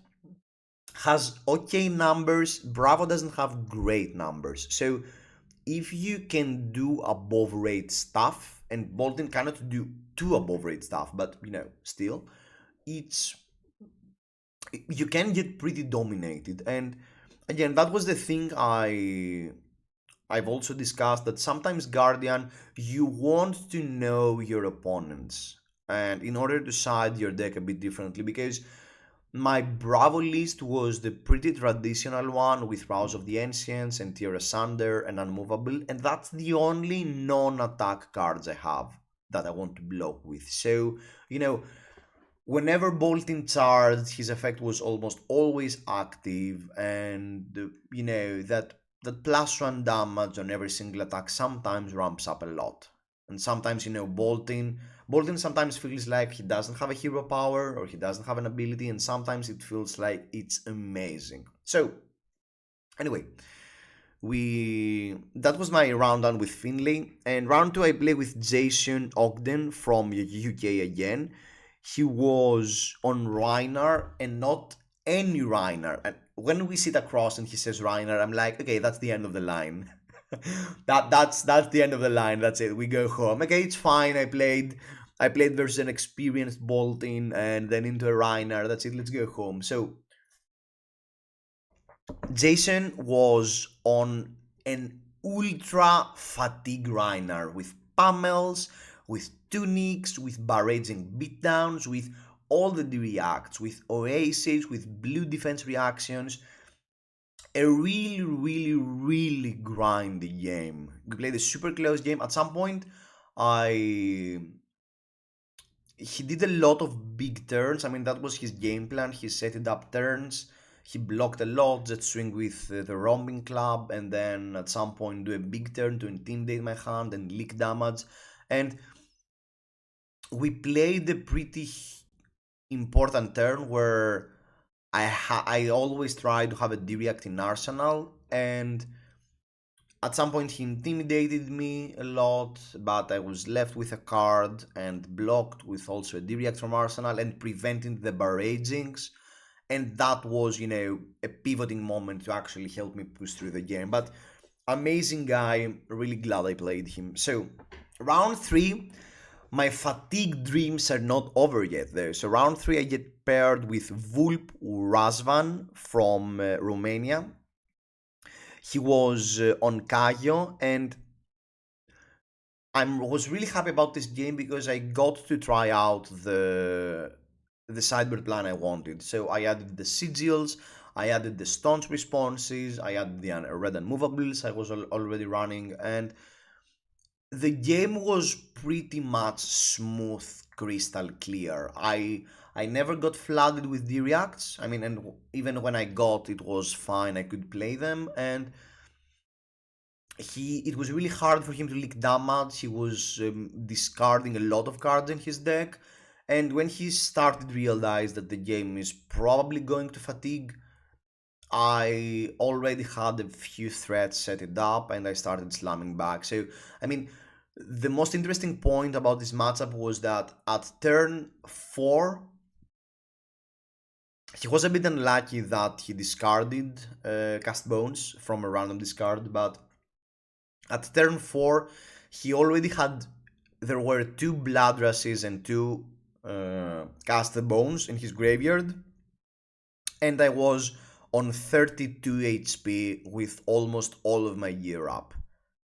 has okay numbers. Bravo doesn't have great numbers. So if you can do above rate stuff, and Bolton cannot do too above rate stuff, but still, it's you can get pretty dominated. And again, that was the thing I've also discussed, that sometimes Guardian, you want to know your opponents, and in order to side your deck a bit differently, because my Bravo list was the pretty traditional one with Rouse of the Ancients and Tear Asunder and Unmovable, and that's the only non-attack cards I have that I want to block with. So, whenever Bolton charged, his effect was almost always active, and that +1 damage on every single attack sometimes ramps up a lot. And sometimes, Bolton sometimes feels like he doesn't have a hero power or he doesn't have an ability, and sometimes it feels like it's amazing. So, anyway, we that was my round one with Finlay, and round two I played with Jason Ogden from UK again. He was on Reiner, and not any Reiner. And when we sit across and he says Reiner, I'm like, okay, that's the end of the line. That's the end of the line. That's it. We go home. Okay, it's fine. I played versus an experienced Bolton and then into a Reiner. That's it. Let's go home. So Jason was on an ultra fatigue Reiner with pummels, with tunics, with barraging beatdowns, with all the reacts, with oasis, with blue defense reactions. A really, really, really grindy game. We played a super close game. At some point, I he did a lot of big turns. I mean, that was his game plan. He set it up turns. He blocked a lot, jet swing with the romping club, and then at some point do a big turn to intimidate my hand and leak damage. And we played a pretty important turn where I always try to have a D-React in Arsenal, and at some point he intimidated me a lot, but I was left with a card and blocked with also a D-React from Arsenal and preventing the barragings. And that was, a pivoting moment to actually help me push through the game. But amazing guy, really glad I played him. So, round three, my fatigue dreams are not over yet though. So, round three, I get paired with Vulp Razvan from Romania. He was on Kayo, and I was really happy about this game because I got to try out the sideboard plan I wanted. So I added the sigils, I added the staunch responses, I added the red unmovables I was already running, and the game was pretty much smooth, crystal clear. I never got flooded with the reacts. I mean, and even when I got, it was fine. I could play them, and it was really hard for him to leak damage. He was discarding a lot of cards in his deck, and when he started realize that the game is probably going to fatigue, I already had a few threats set it up and I started slamming back. So, I mean, the most interesting point about this matchup was that at turn 4, he was a bit unlucky that he discarded Cast Bones from a random discard, but at turn 4, he already had. There were 2 Blood Rushes and 2 Cast Bones in his graveyard, and I was on 32 HP with almost all of my gear up.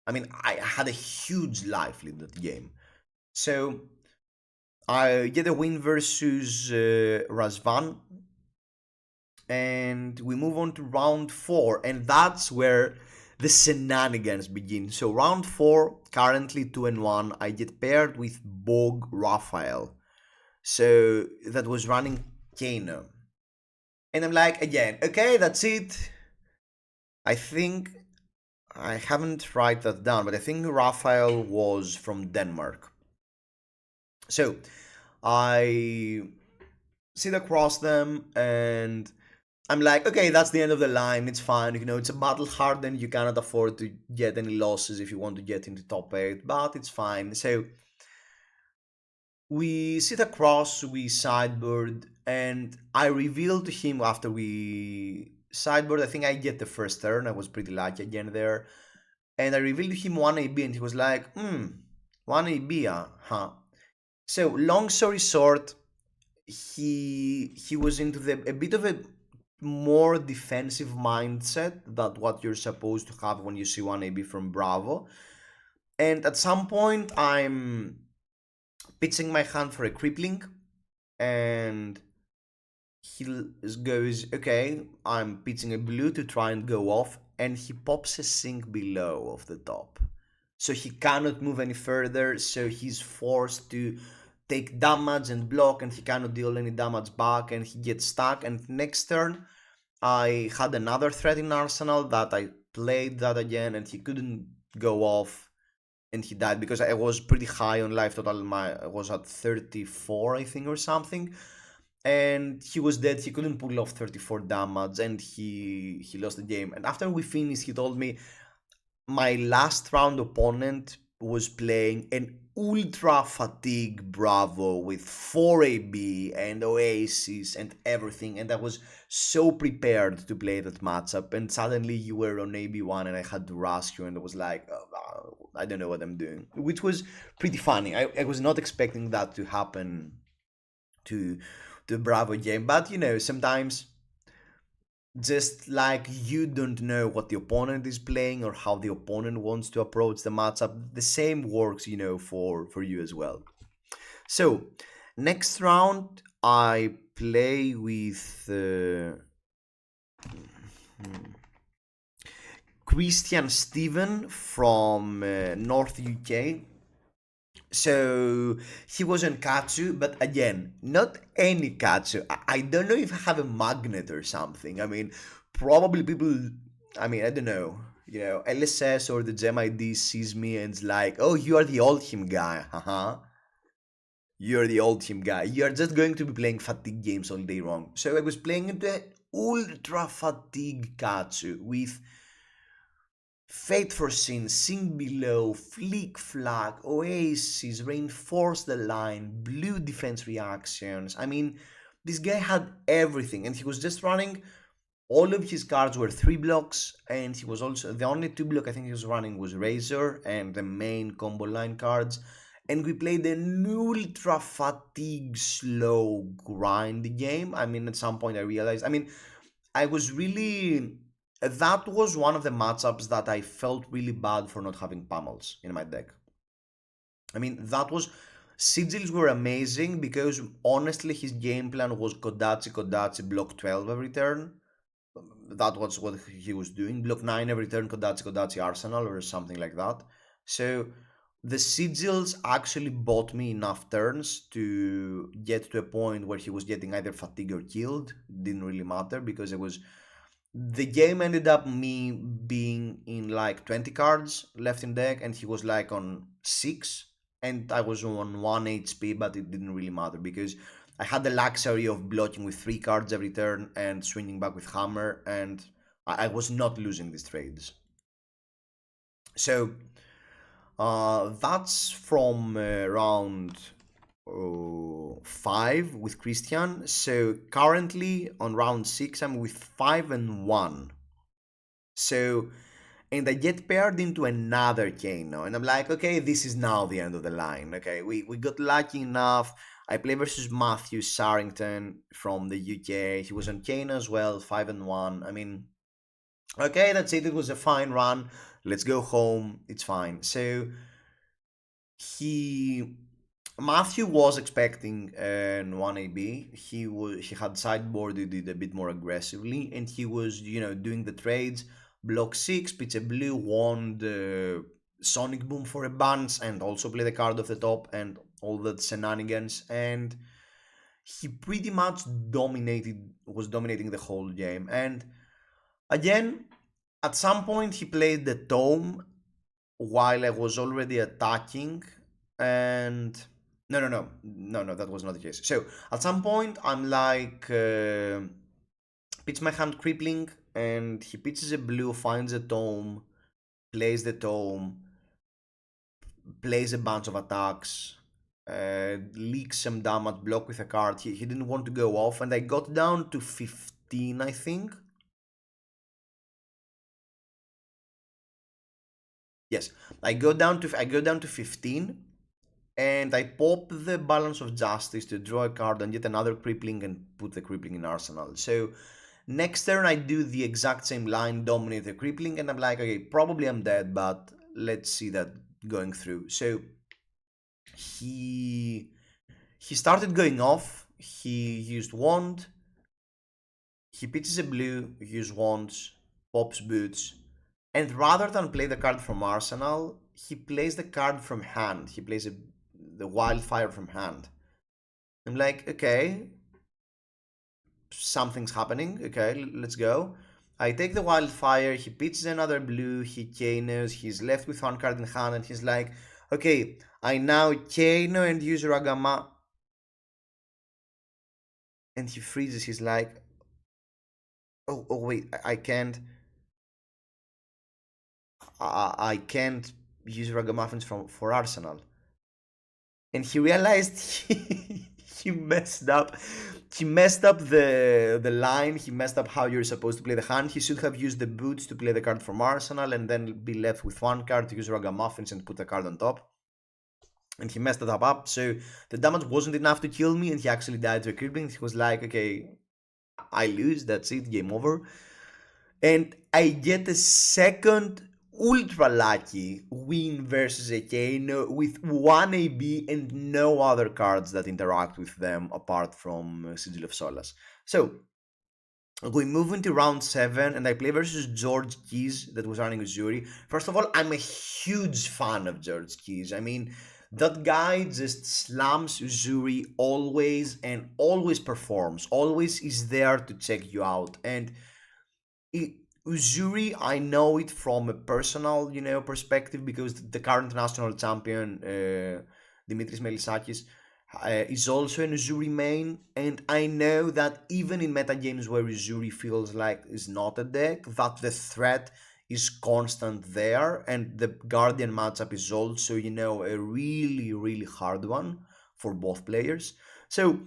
I mean, I had a huge life lead that game. So I get a win versus Razvan, and we move on to round 4, and that's where the shenanigans begin. So round 4, currently 2-1, I get paired with Bog Raphael. So that was running Kano. And I'm like, again, okay, that's it. I think I haven't write that down, but I think Raphael was from Denmark. So I sit across them and I'm like, okay, that's the end of the line. It's fine. You know, it's a battle hardened. You cannot afford to get any losses if you want to get into top 8, but it's fine. So we sit across, we sideboard, and I reveal to him after we sideboard. I think I get the first turn. I was pretty lucky again there. And I revealed to him 1 AB, and he was like, 1 AB, huh? So, long story short, he was into a bit of a more defensive mindset than what you're supposed to have when you see 1 AB from Bravo. And at some point, I'm pitching my hand for a crippling, and he goes, okay, I'm pitching a blue to try and go off, and he pops a sink below of the top. So he cannot move any further, so he's forced to take damage and block, and he cannot deal any damage back, and he gets stuck. And next turn, I had another threat in Arsenal that I played that again, and he couldn't go off, and he died because I was pretty high on life total. I was at 34, I think, or something, and he was dead. He couldn't pull off 34 damage, and he lost the game. And after we finished, he told me my last round opponent was playing an ultra fatigue Bravo with 4 AB and Oasis and everything, and I was so prepared to play that matchup, and suddenly you were on AB1 and I had to rush you, and I was like, oh, I don't know what I'm doing, which was pretty funny. I was not expecting that to happen to the Bravo game, but you know, sometimes just like you don't know what the opponent is playing or how the opponent wants to approach the matchup, the same works, you know, for you as well. So next round I play with Christian Steven from North UK. So he was on Katsu, but again, not any Katsu. I don't know if I have a magnet or something. I mean, probably people, I mean, I don't know. You know, LSS or the Gem ID sees me and it's like, oh, you are the old him guy. Haha. You're the old team guy. You're just going to be playing fatigue games all day long. So I was playing the ultra fatigue Katsu with Fate for Sin, Sing Below, Flick Flag, Oasis, Reinforce the Line, Blue Defense Reactions. I mean, this guy had everything, and he was just running. All of his cards were 3 blocks, and he was also the only 2 block I think he was running was Razor and the main combo line cards. And we played an ultra fatigue slow grind game. I mean, at some point I realized. I mean, I was really. That was one of the matchups that I felt really bad for not having pummels in my deck. I mean, that was. Sigils were amazing because honestly his game plan was Kodachi Kodachi block 12 every turn. That was what he was doing. Block 9 every turn, Kodachi, Kodachi, Arsenal, or something like that. So the sigils actually bought me enough turns to get to a point where he was getting either fatigue or killed. Didn't really matter because it was the game ended up me being in like 20 cards left in deck, and he was like on 6, and I was on 1 HP, but it didn't really matter because I had the luxury of blocking with 3 cards every turn and swinging back with hammer, and I was not losing these trades. So that's from round 5 with Christian. So currently on round 6, I'm with 5-1. So, and I get paired into another Kano, and I'm like, okay, this is now the end of the line. Okay, we got lucky enough. I play versus Matthew Sarrington from the UK. He was on Kano as well, 5-1. I mean, okay, that's it. It was a fine run. Let's go home. It's fine. So he Matthew was expecting an 1AB. He had sideboarded it a bit more aggressively, and he was doing the trades. Block 6, pitch a blue, wand, Sonic Boom for a bunch, and also play the card off the top and all that shenanigans. And he pretty much was dominating the whole game. And again, at some point he played the Tome while I was already attacking, and no, that was not the case. So at some point I'm like, pitch my hand crippling, and he pitches a blue, finds a tome, plays the tome, plays a bunch of attacks, leaks some damage, block with a card. He didn't want to go off, and I got down to 15, I think. Yes, I go down to 15, and I pop the Balance of Justice to draw a card and get another crippling and put the crippling in Arsenal. So next turn I do the exact same line, dominate the crippling, and I'm like, okay, probably I'm dead, but let's see that going through. So he started going off. He used wand. He pitches a blue, uses wands, pops boots, and rather than play the card from Arsenal, he plays the card from hand. He plays the Wildfire from hand. I'm like, okay, something's happening. Okay, let's go. I take the Wildfire, he pitches another blue, he Kanos, he's left with one card in hand, and he's like, okay, I now Kano and use Ragama. And he freezes, he's like, oh wait, I can't. I can't use ragamuffins for Arsenal. And he realized he messed up. He messed up the line. He messed up how you're supposed to play the hand. He should have used the boots to play the card from Arsenal and then be left with one card to use ragamuffins and put the card on top. And he messed that up. So the damage wasn't enough to kill me, and he actually died to a crippling. He was like, okay, I lose. That's it. Game over. And I get a second ultra lucky win versus a Kano with 1 AB and no other cards that interact with them apart from Sigil of Solace. So we move into round 7, and I play versus George Keys that was running Uzuri. First of all, I'm a huge fan of George Keys. I mean, that guy just slams Uzuri always and always performs, always is there to check you out. And Uzuri, I know it from a personal, perspective because the current national champion, Dimitris Melisakis, is also an Uzuri main, and I know that even in meta games where Uzuri feels like is not a deck, that the threat is constant there, and the Guardian matchup is also, a really, really hard one for both players. So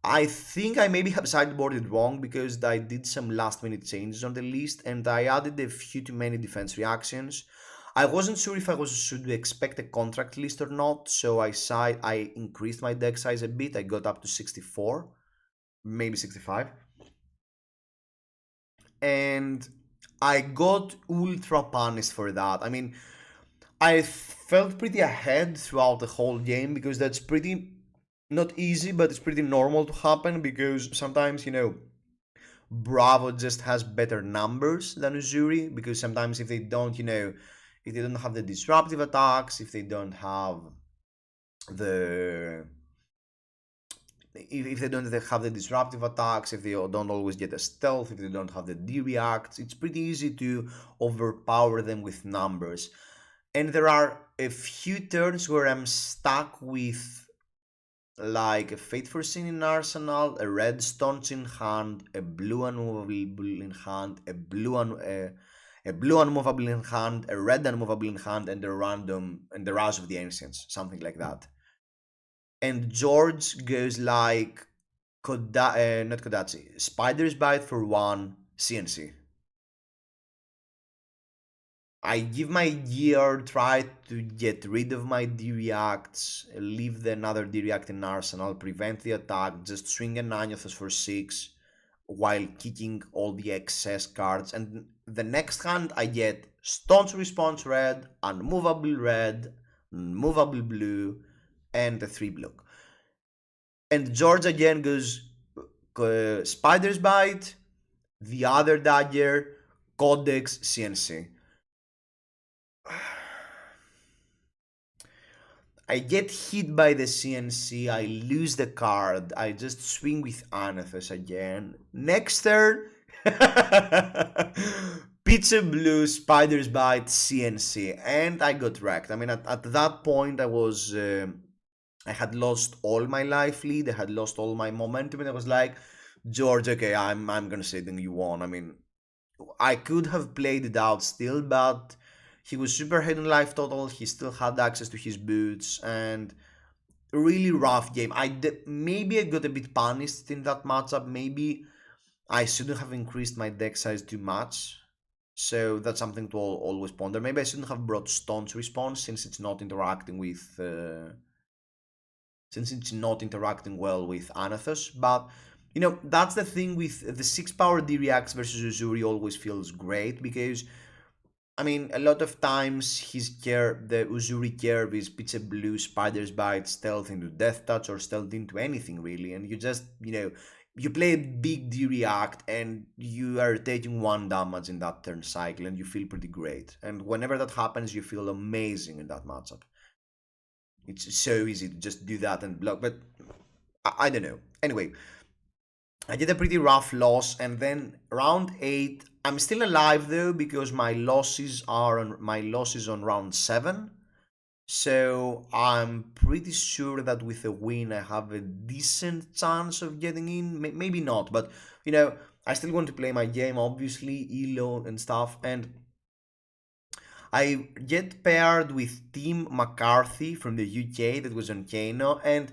I think I maybe have sideboarded wrong because I did some last minute changes on the list and I added a few too many defense reactions. I wasn't sure if should expect a contract list or not, so I increased my deck size a bit. I got up to 64, maybe 65. And I got ultra punished for that. I mean, I felt pretty ahead throughout the whole game because that's pretty not easy, but it's pretty normal to happen because sometimes, Bravo just has better numbers than Uzuri, because sometimes if they don't, if they don't have the disruptive attacks, if they don't have the if they don't have the disruptive attacks, if they don't always get a stealth, if they don't have the D-reacts, it's pretty easy to overpower them with numbers. And there are a few turns where I'm stuck with like a Fate Foreseen in Arsenal, a red Staunch in hand, a blue unmovable in hand, a blue unmovable in hand, a red unmovable in hand, and a random and the Rise of the Ancients, something like that. And George goes like not Kodachi, Spider's Bite for one, CNC. I give my gear, try to get rid of my D-reacts, leave the another D-react in arsenal, prevent the attack, just swing a Nanyuthos for 6 while kicking all the excess cards. And the next hand I get Staunch Response red, Unmovable blue, and a 3 block. And George again goes Spider's Bite, the other dagger, Codex, CNC. I get hit by the CNC, I lose the card, I just swing with Anathos again. Next turn, Pizza Blue, Spider's Bite, CNC, and I got wrecked. I mean, at that point, I had lost all my life lead, I had lost all my momentum, and I was like, George, okay, I'm gonna say that you won. I mean, I could have played it out still, but he was super high in life total. He still had access to his boots, and a really rough game. Maybe I got a bit punished in that matchup. Maybe I shouldn't have increased my deck size too much. So that's something to always ponder. Maybe I shouldn't have brought Staunch Response since it's not interacting with well with Anathos. But that's the thing with the 6 power D reacts versus Uzuri always feels great, because I mean, a lot of times the Uzuri curve is Pizza Blue, Spider's Bite, Stealth into Death Touch, or Stealth into anything really, and you just, you play a big D react and you are taking 1 damage in that turn cycle and you feel pretty great. And whenever that happens, you feel amazing in that matchup. It's so easy to just do that and block, but I don't know. Anyway, I did a pretty rough loss, and then round 8, I'm still alive though, because my losses on round 7. So I'm pretty sure that with a win I have a decent chance of getting in. Maybe not, but I still want to play my game, obviously, ELO and stuff, and I get paired with Team McCarthy from the UK that was on Kano, and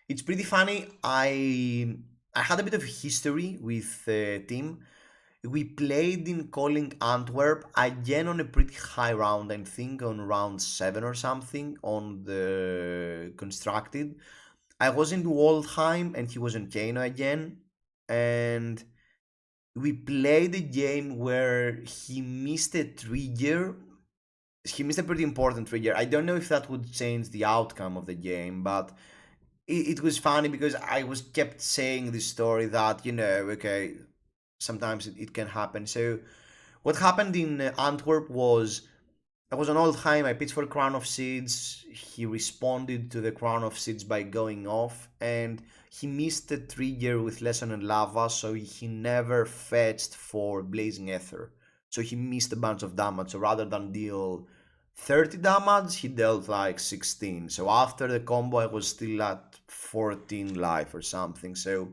it's pretty funny. I had a bit of history with Team. We played in Calling Antwerp again on a pretty high round, I think on round 7 or something on the constructed. I was in Waldheim and he was in Kano again, and we played a game where he missed a trigger. He missed a pretty important trigger. I don't know if that would change the outcome of the game, but it was funny because I was kept saying this story that, okay, sometimes it can happen. So what happened in Antwerp was I was on Oldheim, I pitched for Crown of Seeds. He responded to the Crown of Seeds by going off, and he missed the trigger with Lesson and Lava, so he never fetched for Blazing Ether. So he missed a bunch of damage. So rather than deal 30 damage, he dealt like 16. So after the combo, I was still at 14 life or something. So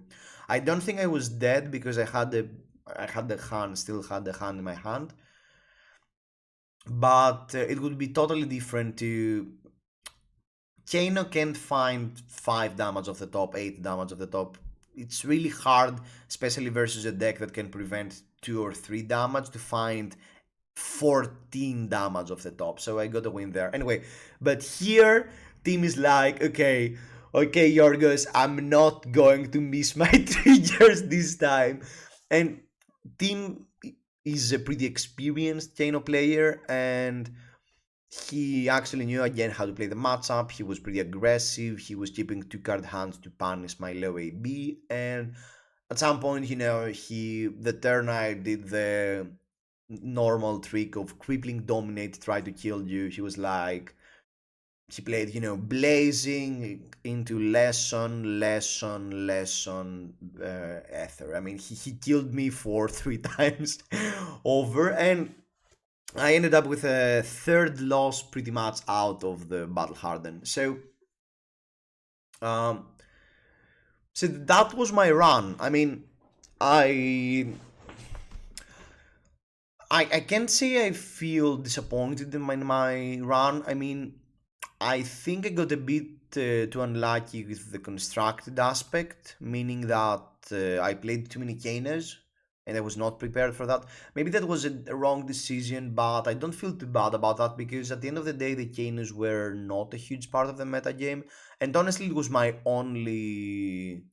I don't think I was dead because still had the hand in my hand. But it would be totally different to Kano can't find 5 damage off the top, 8 damage off the top. It's really hard, especially versus a deck that can prevent 2 or 3 damage, to find 14 damage off the top. So I got a win there. Anyway, but here, team is like, okay, Yorgos, I'm not going to miss my triggers this time. And team is a pretty experienced Kano player, and he actually knew again how to play the matchup. He was pretty aggressive. He was keeping 2 card hands to punish my low AB, and at some point, the turn I did the normal trick of crippling dominate, try to kill you. He was like, he played, blazing into lesson, ether. I mean, he killed me for three times over, and I ended up with a third loss pretty much out of the battle harden. Um, so that was my run. I mean, I I can't say I feel disappointed in my run. I mean, I think I got a bit too unlucky with the constructed aspect, meaning that I played too many Kanas and I was not prepared for that. Maybe that was a wrong decision, but I don't feel too bad about that because at the end of the day, the Kanas were not a huge part of the meta game, and honestly, it was my only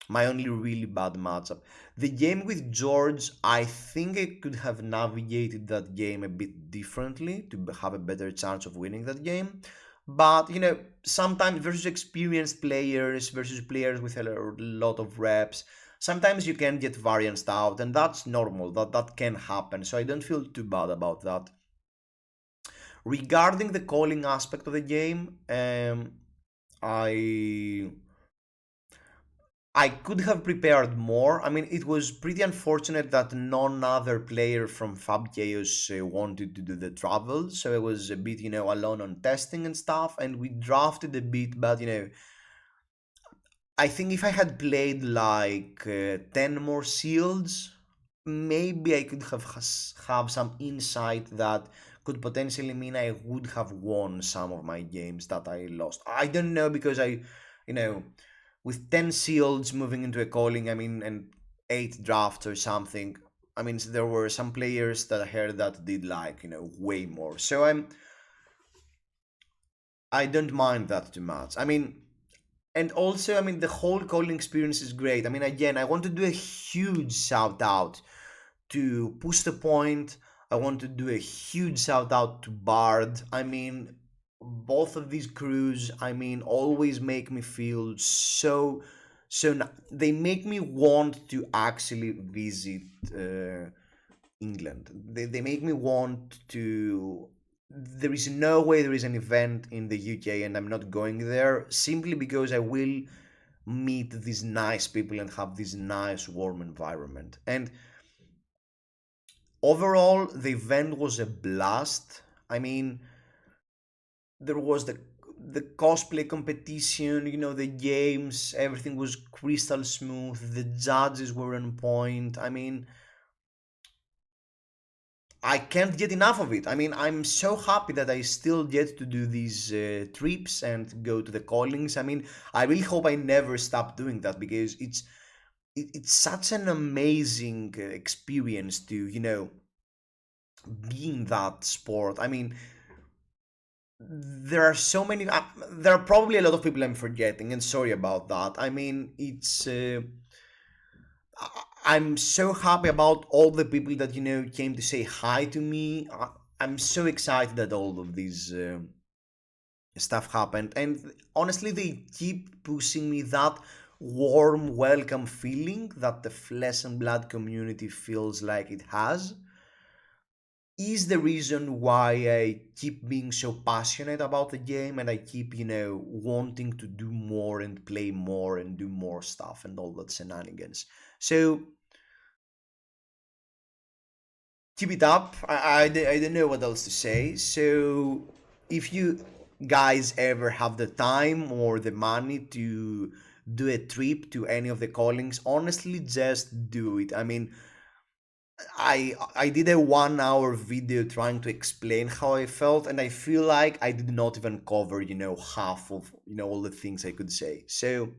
really bad matchup. The game with George, I think I could have navigated that game a bit differently to have a better chance of winning that game. But, sometimes versus experienced players versus players with a lot of reps, sometimes you can get varianced out, and that's normal. That can happen. So I don't feel too bad about that. Regarding the calling aspect of the game, I I could have prepared more. I mean, it was pretty unfortunate that none other player from Fab Chaos wanted to do the travel, so I was a bit, alone on testing and stuff, and we drafted a bit, but I think if I had played like 10 more seals, maybe I could have some insight that could potentially mean I would have won some of my games that I lost. I don't know because you know, with 10 seals moving into a calling, I mean, and 8 drafts or something. I mean, there were some players that I heard that did like, way more. So I don't mind that too much. I mean, and also, I mean, the whole calling experience is great. I mean, again, I want to do a huge shout out to Push the Point. I want to do a huge shout out to Bard. I mean, both of these crews, I mean, always make me feel they make me want to actually visit England. They make me want to. There is no way there is an event in the UK and I'm not going there simply because I will meet these nice people and have this nice warm environment. And overall, the event was a blast. I mean, there was the cosplay competition, the games, everything was crystal smooth. The judges were on point. I mean, I can't get enough of it. I mean, I'm so happy that I still get to do these trips and go to the callings. I mean, I really hope I never stop doing that because it's such an amazing experience to be in that sport. I mean, there are so many. There are probably a lot of people I'm forgetting, and sorry about that. I mean, I'm so happy about all the people that came to say hi to me. I'm so excited that all of these stuff happened, and honestly, they keep pushing me that warm welcome feeling that the flesh and blood community feels like it has is the reason why I keep being so passionate about the game and I keep, wanting to do more and play more and do more stuff and all that shenanigans. So keep it up. I don't know what else to say. So if you guys ever have the time or the money to do a trip to any of the callings, honestly, just do it. I mean, I did a 1 hour video trying to explain how I felt, and I feel like I did not even cover, half of all the things I could say. So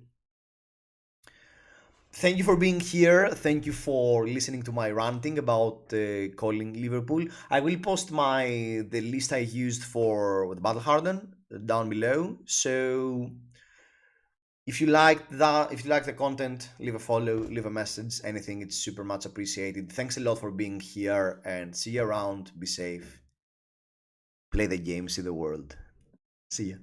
thank you for being here. Thank you for listening to my ranting about calling Liverpool. I will post the list I used for the Battle Harden down below. So if you like the content, leave a follow, leave a message, anything. It's super much appreciated. Thanks a lot for being here and see you around. Be safe. Play the game, see the world. See ya.